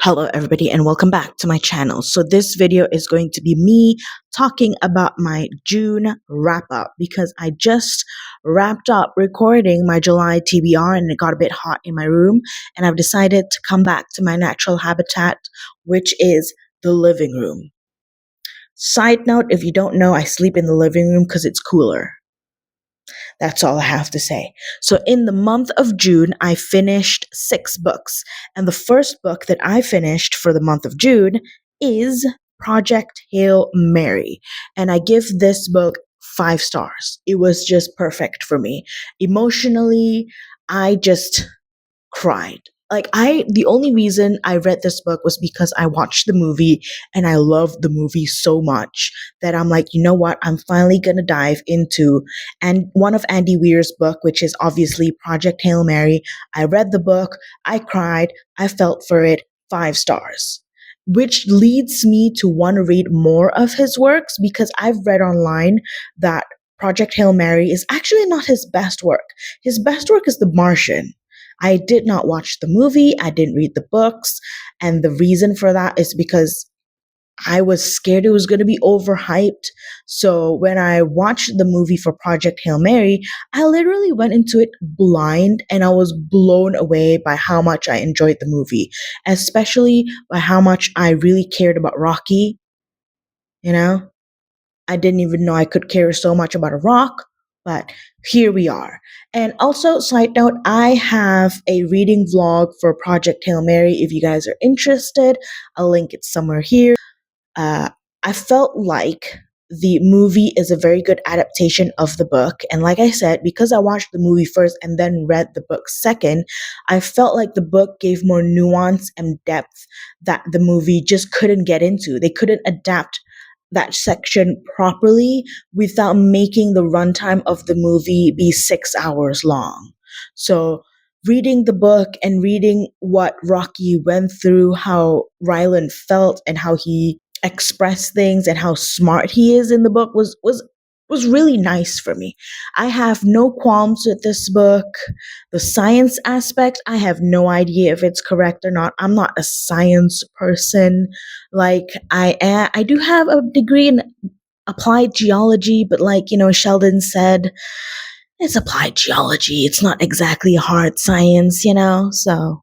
Hello everybody and welcome back to my channel. So this video is going to be me talking about my June wrap up because I just wrapped up recording my July TBR and it got a bit hot in my room and I've decided to come back to my natural habitat, which is the living room. Side note, if you don't know, I sleep in the living room because it's cooler. That's all I have to say. So, in the month of June, I finished 6 books. And the first book that I finished for the month of June is Project Hail Mary. And I give this book 5 stars. It was just perfect for me. Emotionally, I just cried. The only reason I read this book was because I watched the movie and I loved the movie so much that I'm like, you know what? I'm finally gonna dive into and one of Andy Weir's book, which is obviously Project Hail Mary. I read the book, I cried, I felt for it, 5 stars. Which leads me to want to read more of his works because I've read online that Project Hail Mary is actually not his best work. His best work is The Martian. I did not watch the movie, I didn't read the books, and the reason for that is because I was scared it was going to be overhyped. So when I watched the movie for Project Hail Mary, I literally went into it blind and I was blown away by how much I enjoyed the movie, especially by how much I really cared about Rocky, you know? I didn't even know I could care so much about a rock, but here we are. And also, side note, I have a reading vlog for Project Hail Mary if you guys are interested. I'll link it somewhere here. I felt like the movie is a very good adaptation of the book. And like I said, because I watched the movie first and then read the book second, I felt like the book gave more nuance and depth that the movie just couldn't get into. They couldn't adapt that section properly without making the runtime of the movie be 6 hours long. So, reading the book and reading what Rocky went through, how Rylan felt, and how he expressed things, and how smart he is in the book was really nice for me. I have no qualms with this book. The science aspect, I have no idea if it's correct or not. I'm not a science person. I do have a degree in applied geology, but Sheldon said, it's applied geology. It's not exactly hard science. So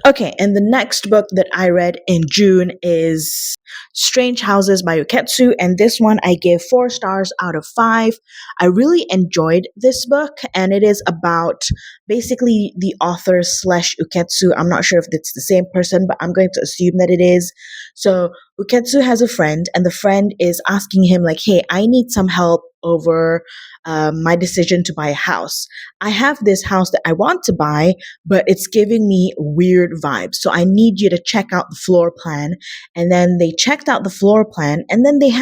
okay, and the next book that I read in June is Strange Houses by Uketsu, and this one I give 4 stars out of 5. I really enjoyed this book, and it is about basically the author slash Uketsu. I'm not sure if it's the same person, but I'm going to assume that it is. So Uketsu has a friend, and the friend is asking him like, "Hey, I need some help over my decision to buy a house. I have this house that I want to buy, but it's giving me weird vibes. So I need you to check out the floor plan." And then they checked out the floor plan and then they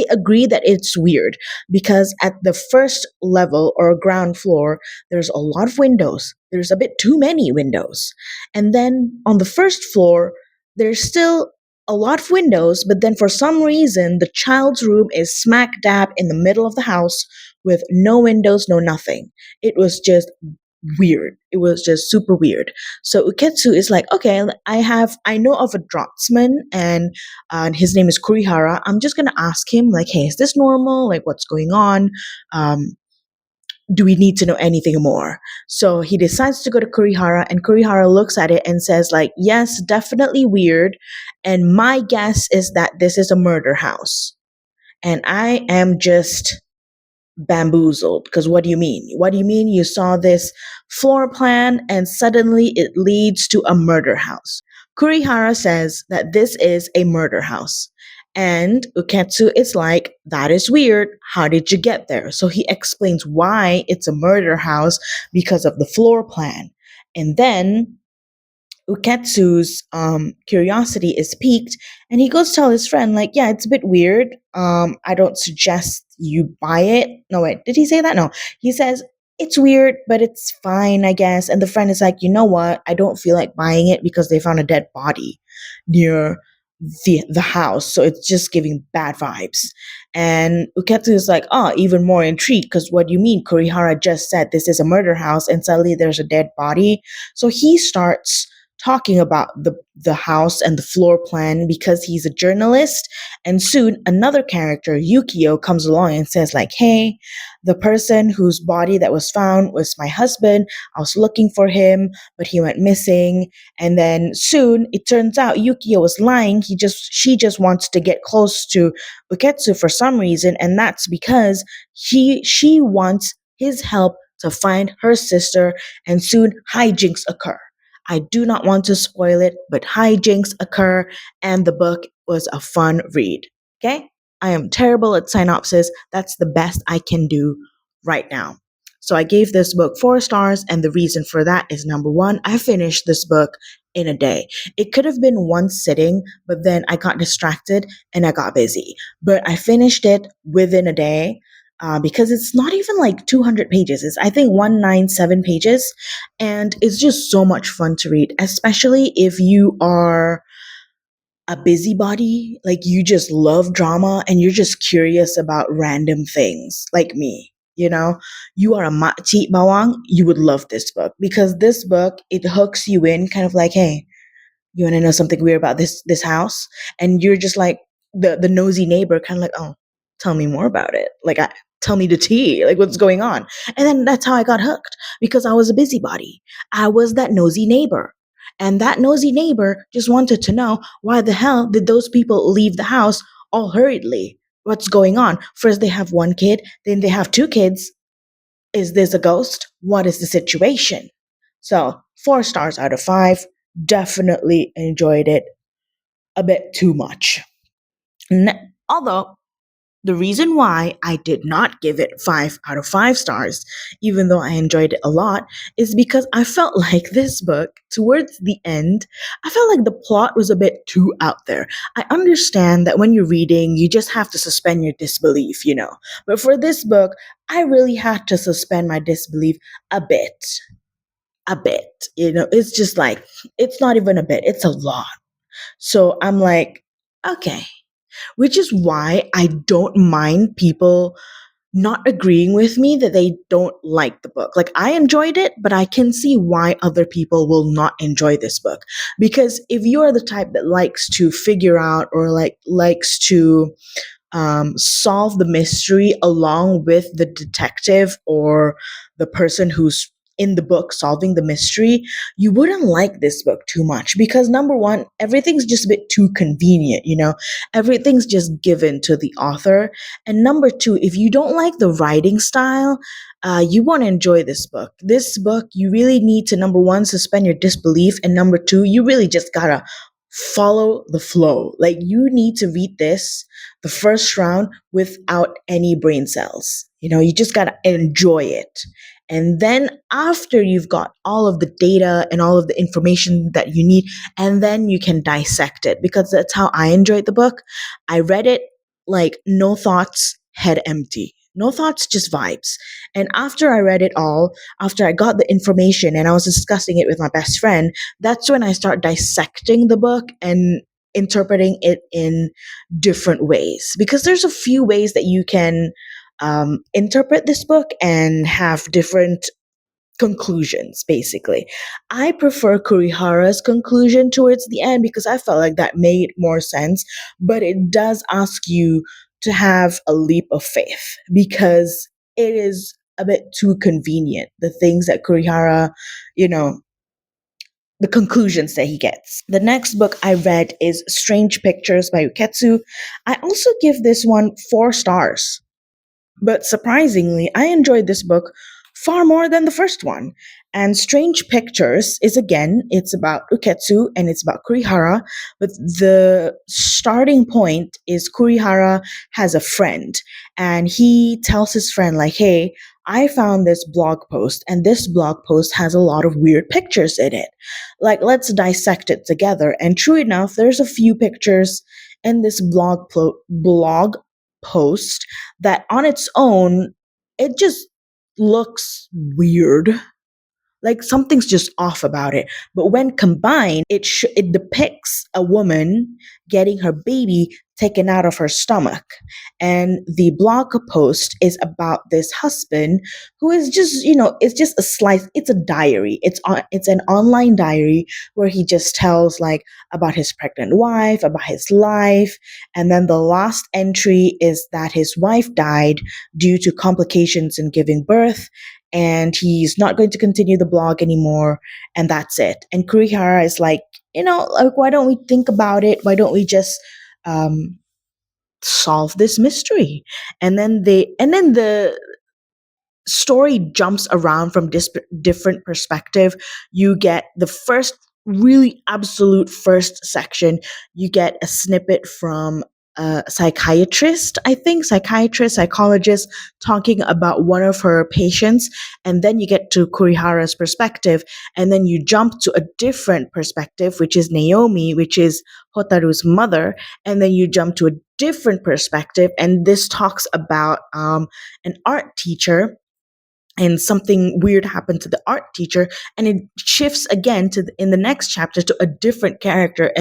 agree that it's weird because at the first level or ground floor, there's a lot of windows. There's a bit too many windows. And then on the first floor, there's still a lot of windows, but then for some reason, the child's room is smack dab in the middle of the house with no windows, no nothing. It was just weird. It was just super weird. So Uketsu is like, okay, I know of a draftsman and his name is Kurihara. I'm just gonna ask him like, hey, is this normal? Like, what's going on? Do we need to know anything more? So he decides to go to Kurihara, and Kurihara looks at it and says like, yes, definitely weird. And my guess is that this is a murder house. And I am just bamboozled because what do you mean? What do you mean you saw this floor plan and suddenly it leads to a murder house? Kurihara says that this is a murder house. And Uketsu is like, that is weird. How did you get there? So he explains why it's a murder house because of the floor plan. And then Uketsu's curiosity is piqued, and he goes tell his friend, like, yeah, it's a bit weird. I don't suggest you buy it. No, wait, did he say that? No. He says, it's weird, but it's fine, I guess. And the friend is like, you know what? I don't feel like buying it because they found a dead body near the house. So it's just giving bad vibes. And Uketsu is like, oh, even more intrigued because what do you mean? Kurihara just said this is a murder house and suddenly there's a dead body. So he starts talking about the house and the floor plan because he's a journalist. And soon another character, Yukio, comes along and says like, "Hey, the person whose body that was found was my husband. I was looking for him, but he went missing." And then soon it turns out Yukio was lying. She just wants to get close to Uketsu for some reason, and that's because she wants his help to find her sister, and soon hijinks occur. I do not want to spoil it, but hijinks occur, and the book was a fun read. Okay? I am terrible at synopsis. That's the best I can do right now. So I gave this book 4 stars, and the reason for that is number one, I finished this book in a day. It could have been one sitting, but then I got distracted and I got busy. But I finished it within a day because it's not even like 200 pages. It's, I think, 197 pages. And it's just so much fun to read, especially if you are a busybody, like you just love drama and you're just curious about random things like me. You know, you are a mati bawang, you would love this book because this book, it hooks you in kind of like, hey, you want to know something weird about this house? And you're just like the nosy neighbor, kind of like, oh, tell me more about it. Like, tell me the tea, like what's going on. And then that's how I got hooked because I was a busybody. I was that nosy neighbor. And that nosy neighbor just wanted to know why the hell did those people leave the house all hurriedly? What's going on? First, they have one kid, then they have 2 kids. Is this a ghost? What is the situation? So, 4 stars out of 5. Definitely enjoyed it a bit too much. Although, the reason why I did not give it 5 out of 5 stars, even though I enjoyed it a lot, is because I felt like this book, towards the end, I felt like the plot was a bit too out there. I understand that when you're reading, you just have to suspend your disbelief, you know. But for this book, I really had to suspend my disbelief a bit. A bit. You know, it's just like, it's not even a bit, it's a lot. So I'm like, okay. Which is why I don't mind people not agreeing with me that they don't like the book. Like, I enjoyed it, but I can see why other people will not enjoy this book. Because if you're the type that likes to figure out or like likes to solve the mystery along with the detective or the person who's in the book solving the mystery, you wouldn't like this book too much because number one, everything's just a bit too convenient, you know, everything's just given to the author. And number two, if you don't like the writing style, you won't enjoy this book. This book, you really need to, number one, suspend your disbelief. And number two, you really just gotta follow the flow. Like, you need to read this the first round without any brain cells. You know, you just got to enjoy it. And then after you've got all of the data and all of the information that you need, and then you can dissect it because that's how I enjoyed the book. I read it like no thoughts, head empty. No thoughts, just vibes. And after I read it all, after I got the information and I was discussing it with my best friend, that's when I start dissecting the book and interpreting it in different ways because there's a few ways that you can interpret this book and have different conclusions. Basically, I prefer Kurihara's conclusion towards the end because I felt like that made more sense, but it does ask you to have a leap of faith because it is a bit too convenient, the things that Kurihara, you know, the conclusions that he gets. The next book I read is Strange Pictures by Uketsu. I also give this one 4 stars. But surprisingly, I enjoyed this book far more than the first one. And Strange Pictures is, again, it's about Uketsu and it's about Kurihara, but the starting point is Kurihara has a friend and he tells his friend like, "Hey, I found this blog post and this blog post has a lot of weird pictures in it. Like, let's dissect it together." And true enough, there's a few pictures in this blog post that on its own, it just looks weird. Like something's just off about it. But when combined, it depicts a woman getting her baby taken out of her stomach. And the blog post is about this husband who is just, it's just a slice. It's a diary. It's an online diary where he just tells like about his pregnant wife, about his life, and then the last entry is that his wife died due to complications in giving birth, and he's not going to continue the blog anymore, and that's it. And Kurihara is like, like, why don't we think about it? Why don't we just um, solve this mystery? And then the story jumps around from different perspective. You get the first, really absolute first section. You get a snippet from a psychiatrist, I think, psychologist, talking about one of her patients. And then you get to Kurihara's perspective. And then you jump to a different perspective, which is Naomi, which is Hotaru's mother. And then you jump to a different perspective. And this talks about an art teacher, and something weird happened to the art teacher, and it shifts again in the next chapter to a different character,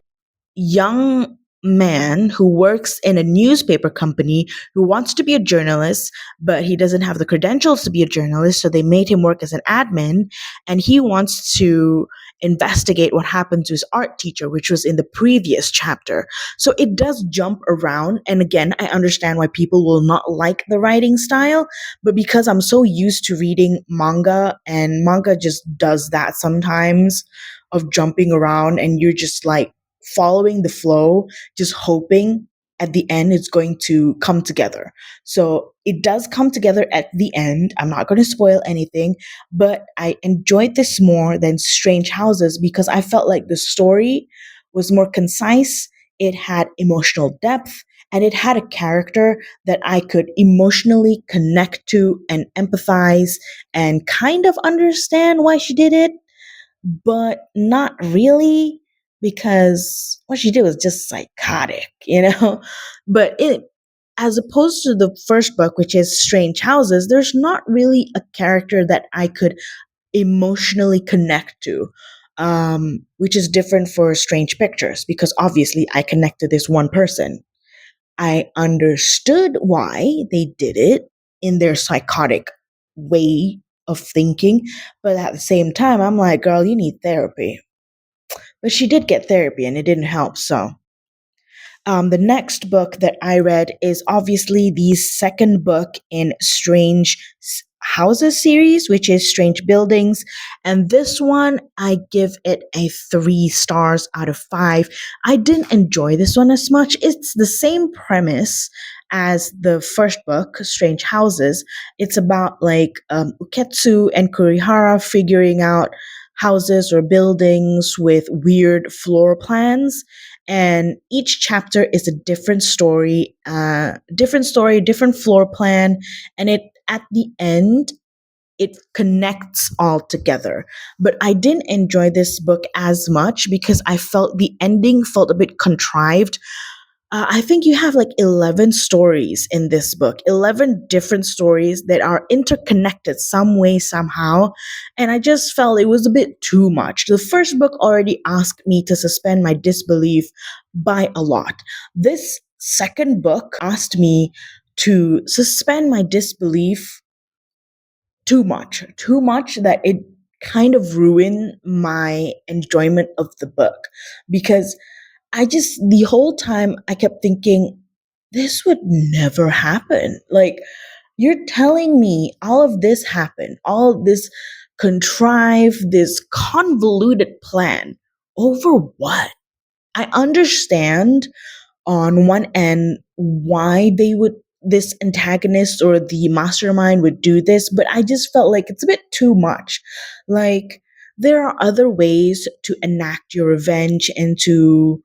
young man who works in a newspaper company, who wants to be a journalist, but he doesn't have the credentials to be a journalist. So they made him work as an admin, and he wants to investigate what happened to his art teacher, which was in the previous chapter. So it does jump around. And again, I understand why people will not like the writing style, but because I'm so used to reading manga, and manga just does that sometimes, of jumping around, and you're just like following the flow, just hoping at the end it's going to come together. So it does come together at the end. I'm not going to spoil anything, but I enjoyed this more than Strange Houses because I felt like the story was more concise. It had emotional depth, and it had a character that I could emotionally connect to and empathize and kind of understand why she did it, but not really, because what she did was just psychotic. But as opposed to the first book, which is Strange Houses, there's not really a character that I could emotionally connect to, which is different for Strange Pictures, because obviously I connect to this one person. I understood why they did it in their psychotic way of thinking, but at the same time, I'm like, girl, you need therapy. But she did get therapy and it didn't help, so. The next book that I read is obviously the second book in Houses series, which is Strange Buildings. And this one, I give it a 3 stars out of 5. I didn't enjoy this one as much. It's the same premise as the first book, Strange Houses. It's about like Uketsu and Kurihara figuring out houses or buildings with weird floor plans, and each chapter is a different story, different floor plan, and it at the end it connects all together. But I didn't enjoy this book as much because I felt the ending felt a bit contrived. I think you have like 11 stories in this book, 11 different stories that are interconnected some way, somehow. And I just felt it was a bit too much. The first book already asked me to suspend my disbelief by a lot. This second book asked me to suspend my disbelief too much that it kind of ruined my enjoyment of the book, because the whole time I kept thinking, this would never happen. Like, you're telling me all of this happened, all this contrived, this convoluted plan over what? I understand on one end why this antagonist or the mastermind would do this, but I just felt like it's a bit too much. Like, there are other ways to enact your revenge and to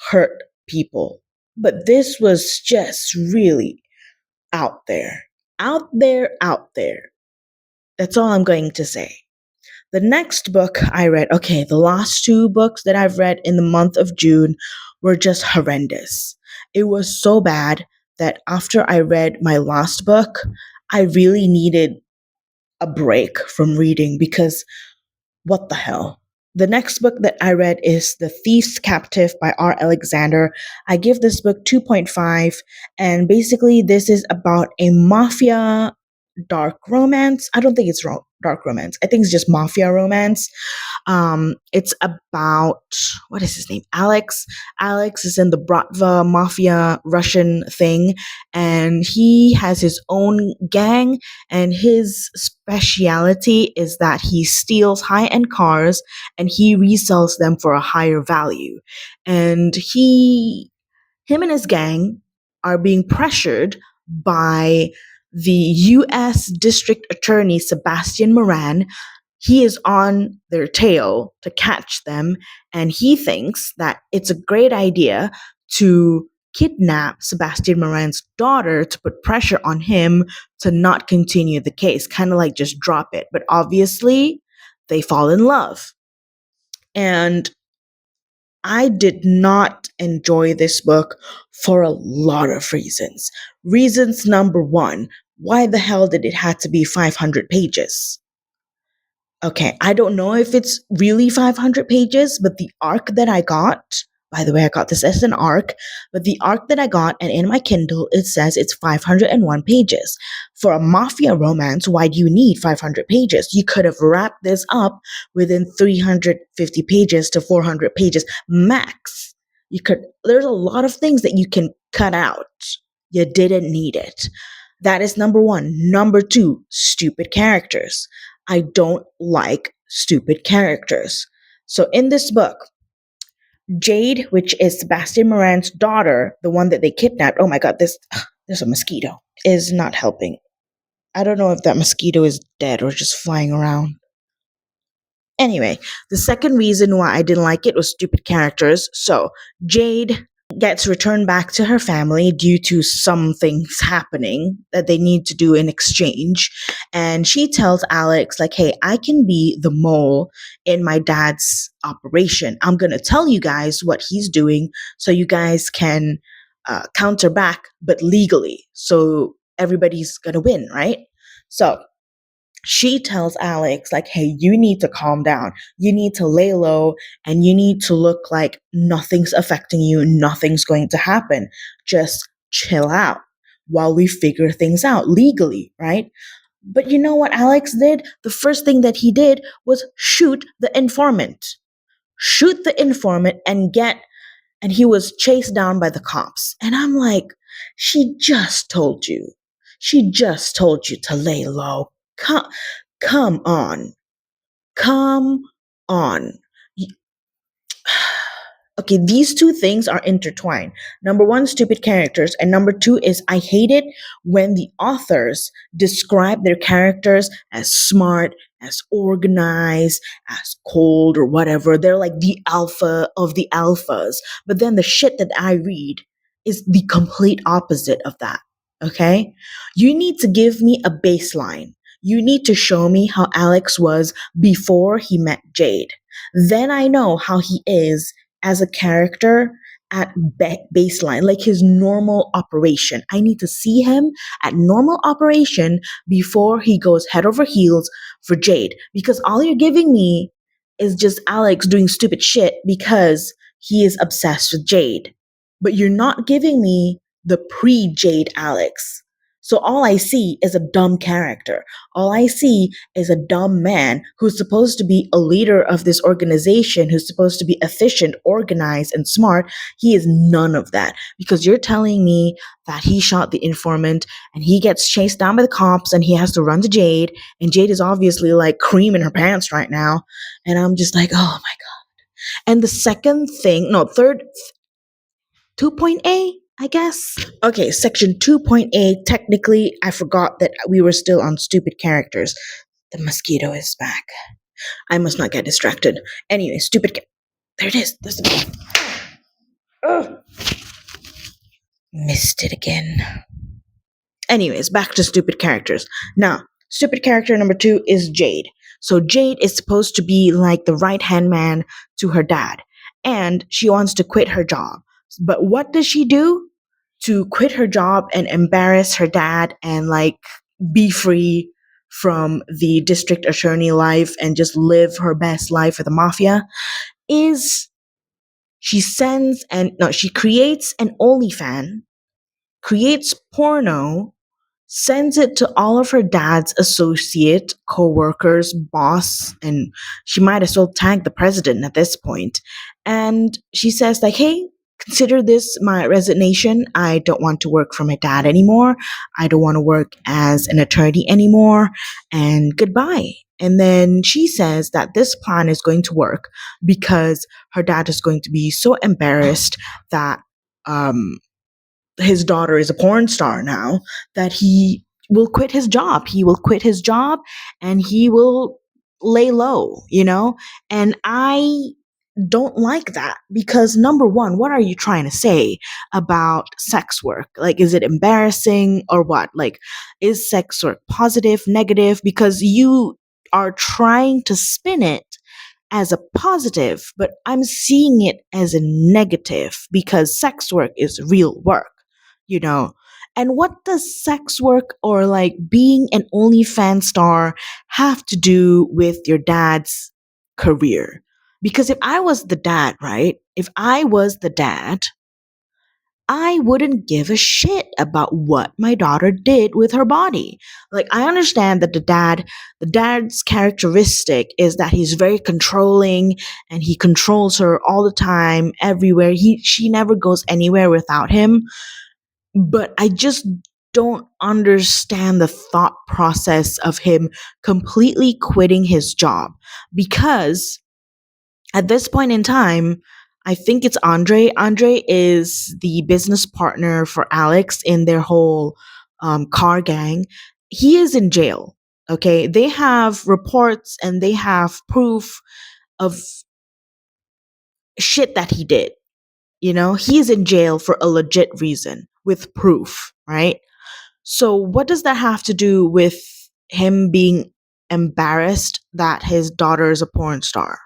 hurt people, but this was just really out there, out there. That's all I'm going to say. The next book I read, okay, the last 2 books that I've read in the month of June were just horrendous. It was so bad that after I read my last book, I really needed a break from reading because what the hell? The next book that I read is The Thief's Captive by R. Alexander. I give this book 2.5, and basically, this is about a mafia dark romance. I don't think it's dark romance. I think it's just mafia romance. It's about, what is his name? Alex. Alex is in the Bratva mafia Russian thing, and he has his own gang. And his speciality is that he steals high-end cars and he resells them for a higher value. And him and his gang are being pressured by the U.S. District Attorney Sebastian Moran. He is on their tail to catch them, and he thinks that it's a great idea to kidnap Sebastian Moran's daughter to put pressure on him to not continue the case, kind of like just drop it. But obviously, they fall in love. And I did not enjoy this book for a lot of reasons. Reasons number one, why the hell did it have to be 500 pages? Okay, I don't know if it's really 500 pages, but the arc that I got, by the way, I got this as an arc, but the arc that I got, and in my Kindle, it says it's 501 pages. For a mafia romance, why do you need 500 pages? You could have wrapped this up within 350 pages to 400 pages max. There's a lot of things that you can cut out. You didn't need it. That is number one. Number two, stupid characters. I don't like stupid characters. So in this book, Jade, which is Sebastian Moran's daughter, the one that they kidnapped, oh my god, there's a mosquito, is not helping. I don't know if that mosquito is dead or just flying around. Anyway, the second reason why I didn't like it was stupid characters. So Jade gets returned back to her family due to some things happening that they need to do in exchange. And she tells Alex, like, hey, I can be the mole in my dad's operation. I'm going to tell you guys what he's doing so you guys can counter back, but legally. So everybody's going to win, right? So she tells Alex, like, hey, you need to calm down. You need to lay low and you need to look like nothing's affecting you. Nothing's going to happen. Just chill out while we figure things out legally, right? But you know what Alex did? The first thing that he did was shoot the informant. Shoot the informant and he was chased down by the cops. And I'm like, she just told you. She just told you to lay low. Come on. Come on. Okay, these two things are intertwined. Number one, stupid characters. And number two is I hate it when the authors describe their characters as smart, as organized, as cold, or whatever. They're like the alpha of the alphas. But then the shit that I read is the complete opposite of that. Okay? You need to give me a baseline. You need to show me how Alex was before he met Jade. Then I know how he is as a character at baseline, like his normal operation. I need to see him at normal operation before he goes head over heels for Jade. Because all you're giving me is just Alex doing stupid shit because he is obsessed with Jade. But you're not giving me the pre-Jade Alex. So all I see is a dumb character. All I see is a dumb man who's supposed to be a leader of this organization, who's supposed to be efficient, organized, and smart. He is none of that because you're telling me that he shot the informant and he gets chased down by the cops and he has to run to Jade. And Jade is obviously like cream in her pants right now. And I'm just like, oh my God. And the third 2.A, I guess. Okay, section 2.8. Technically, I forgot that we were still on stupid characters. The mosquito is back. I must not get distracted. Anyway, there it is. There's the Ugh. Missed it again. Anyways, back to stupid characters. Now, stupid character number 2 is Jade. So Jade is supposed to be like the right-hand man to her dad. And she wants to quit her job. But what does she do to quit her job and embarrass her dad and like be free from the district attorney life and just live her best life with the mafia is she creates an OnlyFans, creates porno, sends it to all of her dad's associate, co-workers, boss, and she might as well tag the president at this point. And she says like, "Hey, consider this my resignation. I don't want to work for my dad anymore. I don't want to work as an attorney anymore, and goodbye." And then she says that this plan is going to work because her dad is going to be so embarrassed that um his daughter is a porn star now, that he will quit his job. He will quit his job and he will lay low, you know? And I don't like that because number one, what are you trying to say about sex work? Like, is it embarrassing or what? Like, is sex work positive, negative? Because you are trying to spin it as a positive, but I'm seeing it as a negative because sex work is real work, you know? And what does sex work or like being an OnlyFans star have to do with your dad's career? Because if I was the dad, right? If I was the dad, I wouldn't give a shit about what my daughter did with her body. Like, I understand that the dad's characteristic is that he's very controlling and he controls her all the time, everywhere. She never goes anywhere without him. But I just don't understand the thought process of him completely quitting his job because at this point in time, I think it's Andre. Andre is the business partner for Alex in their whole car gang. He is in jail. Okay. They have reports and they have proof of shit that he did. You know, he's in jail for a legit reason with proof, right? So, what does that have to do with him being embarrassed that his daughter is a porn star?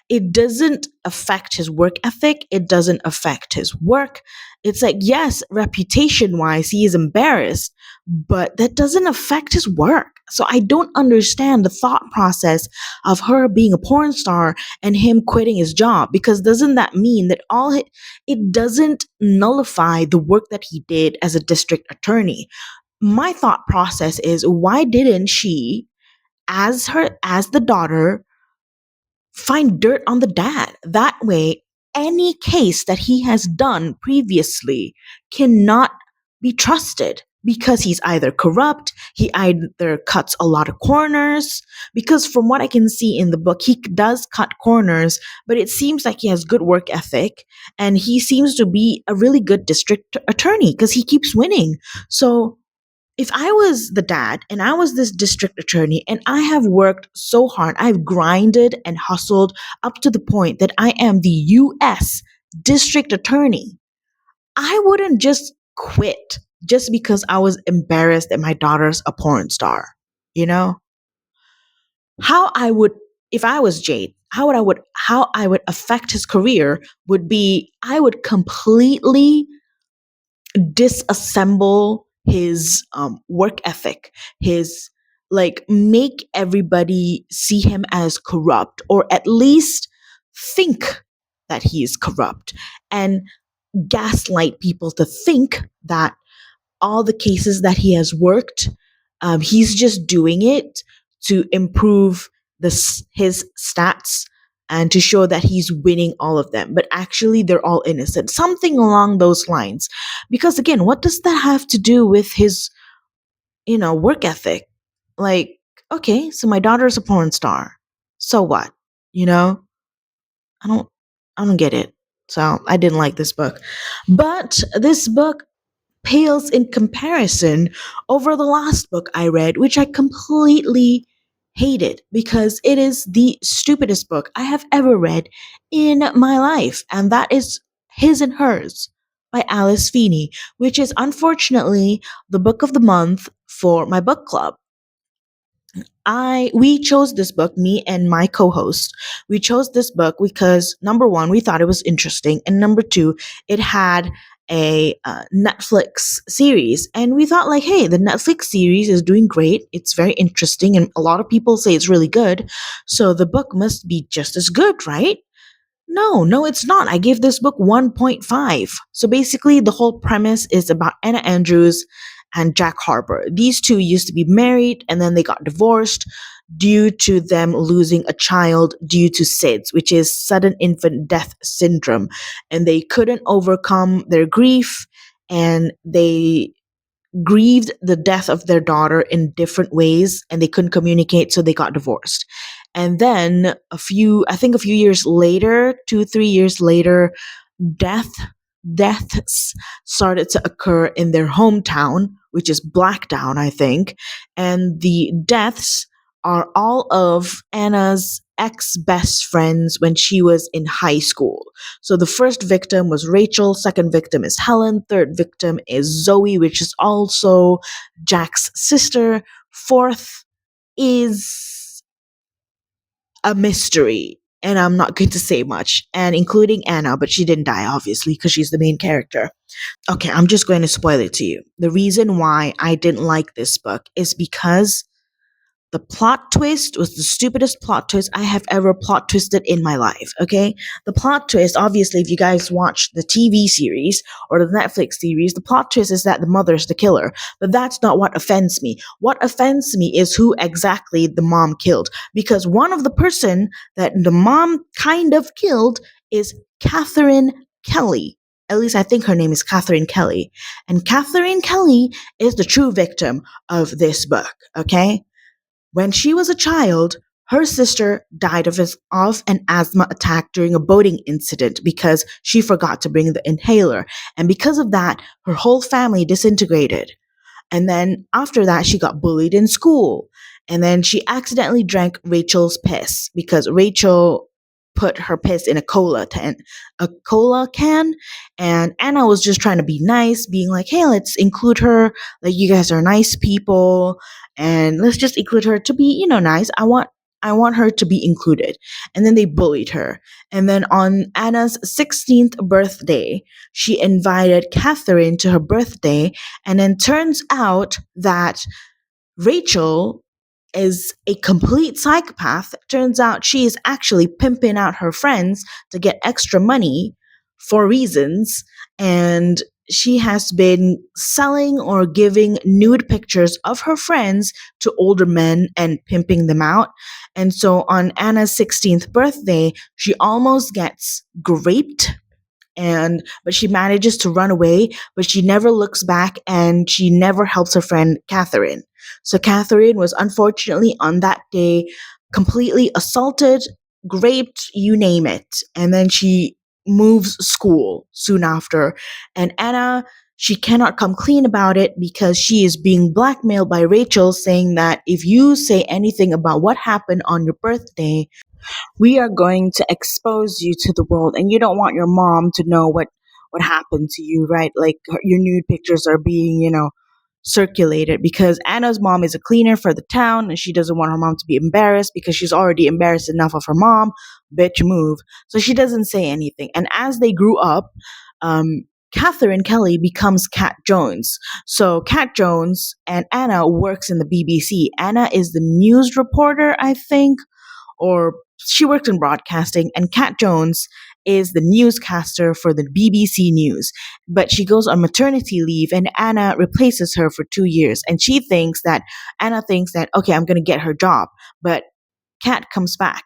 It doesn't affect his work ethic. It doesn't affect his work. It's like, yes, reputation wise, he is embarrassed, but that doesn't affect his work. So I don't understand the thought process of her being a porn star and him quitting his job because doesn't that mean that it doesn't nullify the work that he did as a district attorney? My thought process is why didn't she as the daughter find dirt on the dad. That way, any case that he has done previously cannot be trusted because he's either corrupt, he either cuts a lot of corners. Because from what I can see in the book, he does cut corners, but it seems like he has good work ethic and he seems to be a really good district attorney because he keeps winning. So if I was the dad and I was this district attorney and I have worked so hard, I've grinded and hustled up to the point that I am the US district attorney, I wouldn't just quit just because I was embarrassed that my daughter's a porn star. You know? How I would if I was Jade, how I would affect his career would be I would completely disassemble his work ethic, his like make everybody see him as corrupt or at least think that he is corrupt and gaslight people to think that all the cases that he has worked, he's just doing it to improve his stats and to show that he's winning all of them. But actually, they're all innocent. Something along those lines. Because again, what does that have to do with his, work ethic? Like, okay, so my daughter's a porn star. So what? You know, I don't, I don't get it. So I didn't like this book. But this book pales in comparison over the last book I read, which I completely hated because it is the stupidest book I have ever read in my life, and that is His and Hers by Alice Feeney, which is unfortunately the book of the month for my book club. We chose this book, me and my co-host. We chose this book because number one, we thought it was interesting, and number two, it had a Netflix series. And we thought, like, hey, the Netflix series is doing great. It's very interesting, and a lot of people say it's really good. So the book must be just as good, right? No, no, it's not. I gave this book 1.5. So basically, the whole premise is about Anna Andrews and Jack Harper. These two used to be married and then they got divorced due to them losing a child due to SIDS, which is sudden infant death syndrome. And they couldn't overcome their grief and they grieved the death of their daughter in different ways and they couldn't communicate, so they got divorced. And then I think a few years later, 2 3 years later, death deaths started to occur in their hometown, which is Blackdown, I think. And the deaths are all of Anna's ex best friends when she was in high school. So the first victim was Rachel, second victim is Helen, third victim is Zoe, which is also Jack's sister, fourth is a mystery. And I'm not going to say much, and including Anna, but she didn't die, obviously, because she's the main character. Okay, I'm just going to spoil it to you. The reason why I didn't like this book is because the plot twist was the stupidest plot twist I have ever plot twisted in my life, okay? The plot twist, obviously, if you guys watch the TV series or the Netflix series, the plot twist is that the mother's the killer. But that's not what offends me. What offends me is who exactly the mom killed. Because one of the person that the mom kind of killed is Catherine Kelly. At least I think her name is Catherine Kelly. And Catherine Kelly is the true victim of this book, okay? When she was a child, her sister died of an asthma attack during a boating incident because she forgot to bring the inhaler. And because of that, her whole family disintegrated. And then after that, she got bullied in school. And then she accidentally drank Rachel's piss because Rachel put her piss in a cola can. And Anna was just trying to be nice, being like, hey, let's include her. Like, you guys are nice people. And let's just include her to be, nice. I want her to be included. And then they bullied her. And then on Anna's 16th birthday, she invited Catherine to her birthday. And then turns out that Rachel is a complete psychopath. Turns out she is actually pimping out her friends to get extra money for reasons. And she has been selling or giving nude pictures of her friends to older men and pimping them out. And so on Anna's 16th birthday, she almost gets raped, but she manages to run away, but she never looks back and she never helps her friend Catherine. So Catherine was unfortunately on that day completely assaulted, raped, you name it. And then she moves school soon after. And Anna, she cannot come clean about it because she is being blackmailed by Rachel, saying that if you say anything about what happened on your birthday, we are going to expose you to the world, and you don't want your mom to know what happened to you, right? Like, your nude pictures are being circulated because Anna's mom is a cleaner for the town and she doesn't want her mom to be embarrassed because she's already embarrassed enough of her mom. Bitch move. So she doesn't say anything. And as they grew up, Catherine Kelly becomes Cat Jones. So Cat Jones and Anna works in the BBC. Anna is the news reporter, I think, or she works in broadcasting, and Cat Jones is the newscaster for the BBC News. But she goes on maternity leave, and Anna replaces her for 2 years. And Anna thinks that, okay, I'm going to get her job. But Cat comes back.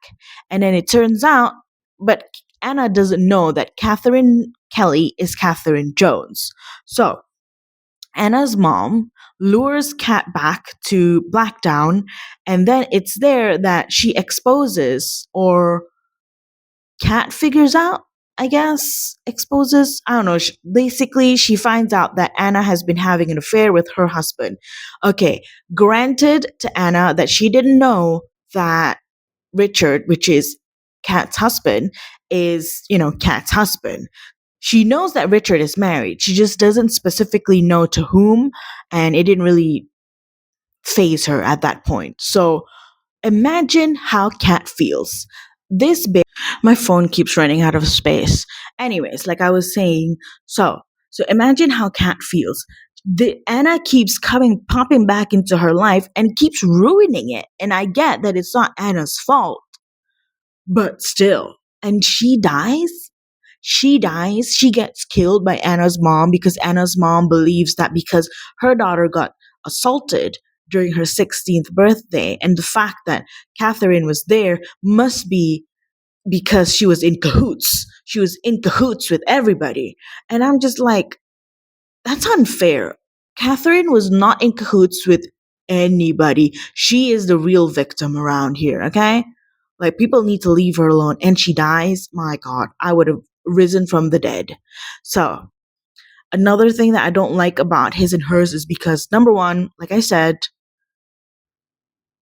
And then it turns out, but Anna doesn't know that Catherine Kelly is Catherine Jones. So Anna's mom lures Cat back to Blackdown, and then it's there that she exposes, or Cat figures out, I guess, exposes, I don't know. Basically, she finds out that Anna has been having an affair with her husband. Okay, granted to Anna that she didn't know that Richard, which is Cat's husband, is, Cat's husband. She knows that Richard is married. She just doesn't specifically know to whom, and it didn't really phase her at that point. So imagine how Cat feels. My phone keeps running out of space. Anyways, like I was saying, so So imagine how Kat feels. Anna keeps popping back into her life and keeps ruining it. And I get that it's not Anna's fault, but still. And she dies. She dies. She gets killed by Anna's mom because Anna's mom believes that because her daughter got assaulted during her 16th birthday, and the fact that Catherine was there must be because she was in cahoots. She was in cahoots with everybody. And I'm just like, that's unfair. Catherine was not in cahoots with anybody. She is the real victim around here, okay? Like, people need to leave her alone. And she dies. My God, I would have risen from the dead. So, another thing that I don't like about his and hers is because, number one, like I said,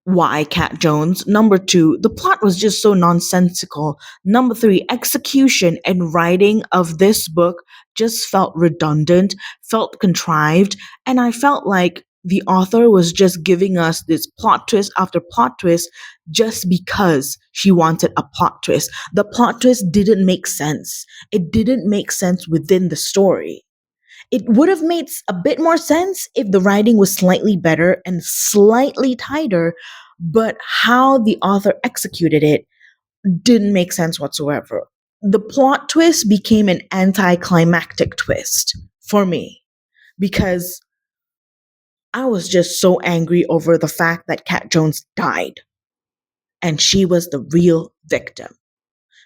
why Cat Jones? Number two, the plot was just so nonsensical. Number three, execution and writing of this book just felt redundant, felt contrived, and I felt like the author was just giving us this plot twist after plot twist just because she wanted a plot twist. The plot twist didn't make sense. It didn't make sense within the story. It would have made a bit more sense if the writing was slightly better and slightly tighter, but how the author executed it didn't make sense whatsoever. The plot twist became an anticlimactic twist for me because I was just so angry over the fact that Cat Jones died and she was the real victim.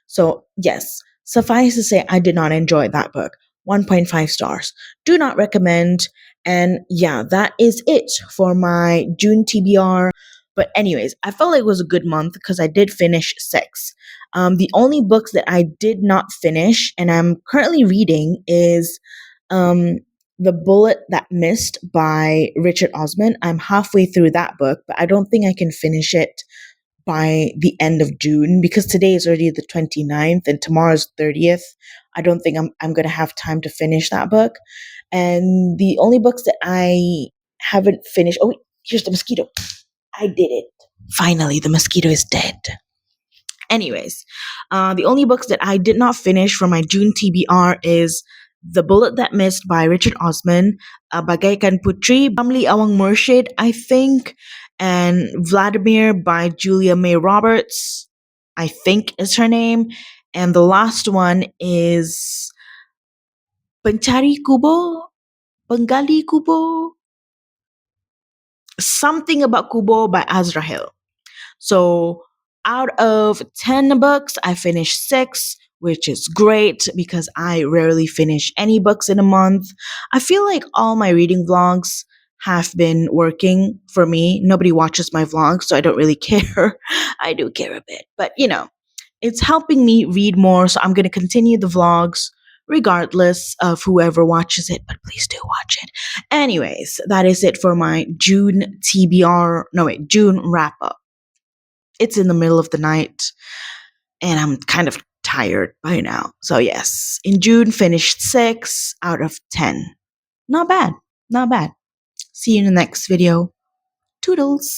So, yes, suffice to say, I did not enjoy that book. 1.5 stars. Do not recommend. And yeah, that is it for my June TBR. But, anyways, I felt like it was a good month because I did finish 6. The only books that I did not finish and I'm currently reading is The Bullet That Missed by Richard Osman. I'm halfway through that book, but I don't think I can finish it by the end of June because today is already the 29th and tomorrow's 30th. I don't think I'm going to have time to finish that book. And the only books that I haven't finished, oh, wait, here's the mosquito. I did it. Finally, the mosquito is dead. Anyways, the only books that I did not finish for my June TBR is The Bullet That Missed by Richard Osman, Bagaikan Putri, Ramli Awang Murshid, I think, and Vladimir by Julia May Roberts, I think is her name. And the last one is Pancari Kubo, Bengali Kubo, something about Kubo by Azrahil. So out of 10 books, I finished 6, which is great because I rarely finish any books in a month. I feel like all my reading vlogs have been working for me. Nobody watches my vlogs, so I don't really care. I do care a bit, but it's helping me read more, so I'm going to continue the vlogs regardless of whoever watches it, but please do watch it. Anyways, that is it for my June TBR, no wait, June wrap up. It's in the middle of the night and I'm kind of tired by now. So yes, in June finished 6 out of 10. Not bad. Not bad. See you in the next video. Toodles.